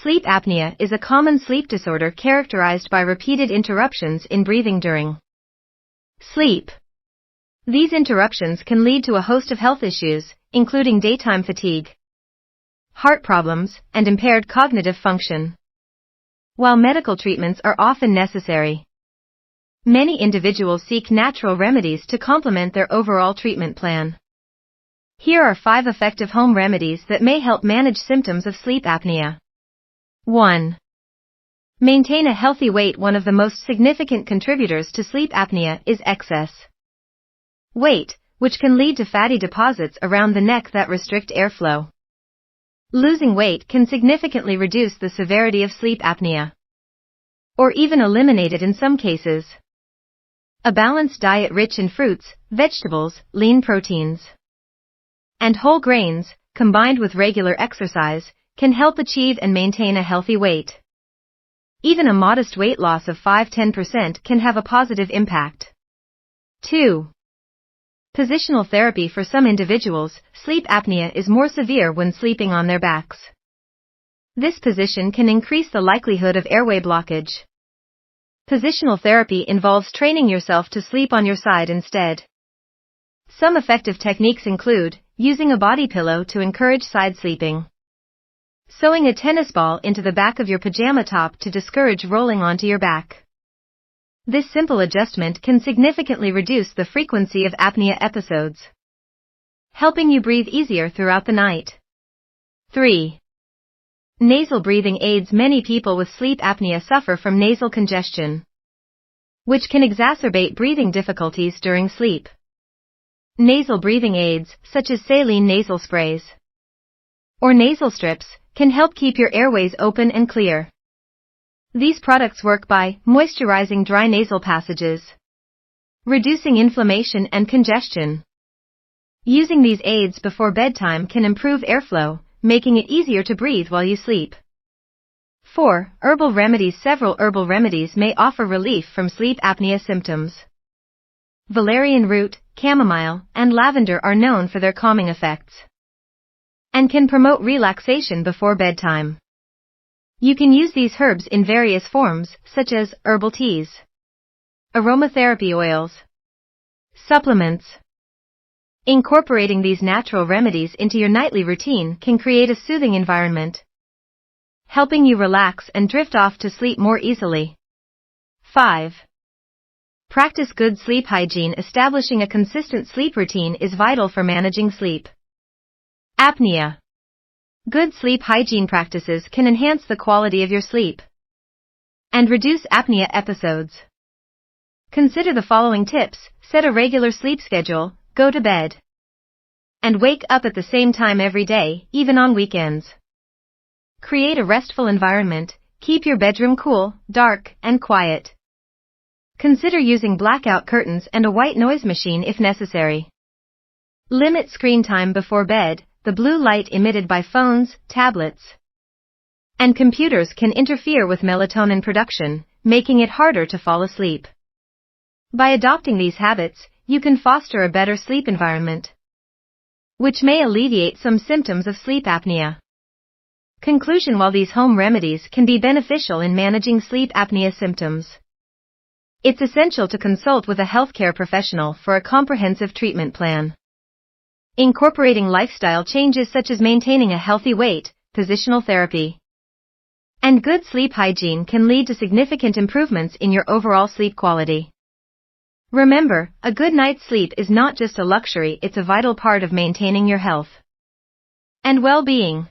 Sleep apnea is a common sleep disorder characterized by repeated interruptions in breathing during sleep. These interruptions can lead to a host of health issues, including daytime fatigue, heart problems, and impaired cognitive function. While medical treatments are often necessary, many individuals seek natural remedies to complement their overall treatment plan. Here are 5 effective home remedies that may help manage symptoms of sleep apnea. 1. Maintain a healthy weight. One of the most significant contributors to sleep apnea is excess weight, which can lead to fatty deposits around the neck that restrict airflow. Losing weight can significantly reduce the severity of sleep apnea, or even eliminate it in some cases. A balanced diet rich in fruits, vegetables, lean proteins, and whole grains, combined with regular exercise, can help achieve and maintain a healthy weight. Even a modest weight loss of 5–10% can have a positive impact. 2. Positional therapy. For some individuals, sleep apnea is more severe when sleeping on their backs. This position can increase the likelihood of airway blockage. Positional therapy involves training yourself to sleep on your side instead. Some effective techniques include using a body pillow to encourage side sleeping, sewing a tennis ball into the back of your pajama top to discourage rolling onto your back. This simple adjustment can significantly reduce the frequency of apnea episodes, helping you breathe easier throughout the night. 3. Nasal breathing aids. Many people with sleep apnea suffer from nasal congestion, which can exacerbate breathing difficulties during sleep. Nasal breathing aids, such as saline nasal sprays or nasal strips, can help keep your airways open and clear. These products work by moisturizing dry nasal passages, reducing inflammation and congestion. Using these aids before bedtime can improve airflow, making it easier to breathe while you sleep. 4. Herbal remedies. Several herbal remedies may offer relief from sleep apnea symptoms. Valerian root, chamomile, and lavender are known for their calming effects and can promote relaxation before bedtime. You can use these herbs in various forms, such as herbal teas, aromatherapy oils, supplements. Incorporating these natural remedies into your nightly routine can create a soothing environment, helping you relax and drift off to sleep more easily. 5. Practice good sleep hygiene. Establishing a consistent sleep routine is vital for managing sleep apnea. Good sleep hygiene practices can enhance the quality of your sleep and reduce apnea episodes. Consider the following tips. Set a regular sleep schedule, go to bed and wake up at the same time every day, even on weekends. Create a restful environment. Keep your bedroom cool, dark, and quiet. Consider using blackout curtains and a white noise machine if necessary. Limit screen time before bed. The blue light emitted by phones, tablets, and computers can interfere with melatonin production, making it harder to fall asleep. By adopting these habits, you can foster a better sleep environment, which may alleviate some symptoms of sleep apnea. Conclusion. While these home remedies can be beneficial in managing sleep apnea symptoms, it's essential to consult with a healthcare professional for a comprehensive treatment plan. Incorporating lifestyle changes such as maintaining a healthy weight, positional therapy, and good sleep hygiene can lead to significant improvements in your overall sleep quality. Remember, a good night's sleep is not just a luxury, it's a vital part of maintaining your health and well-being.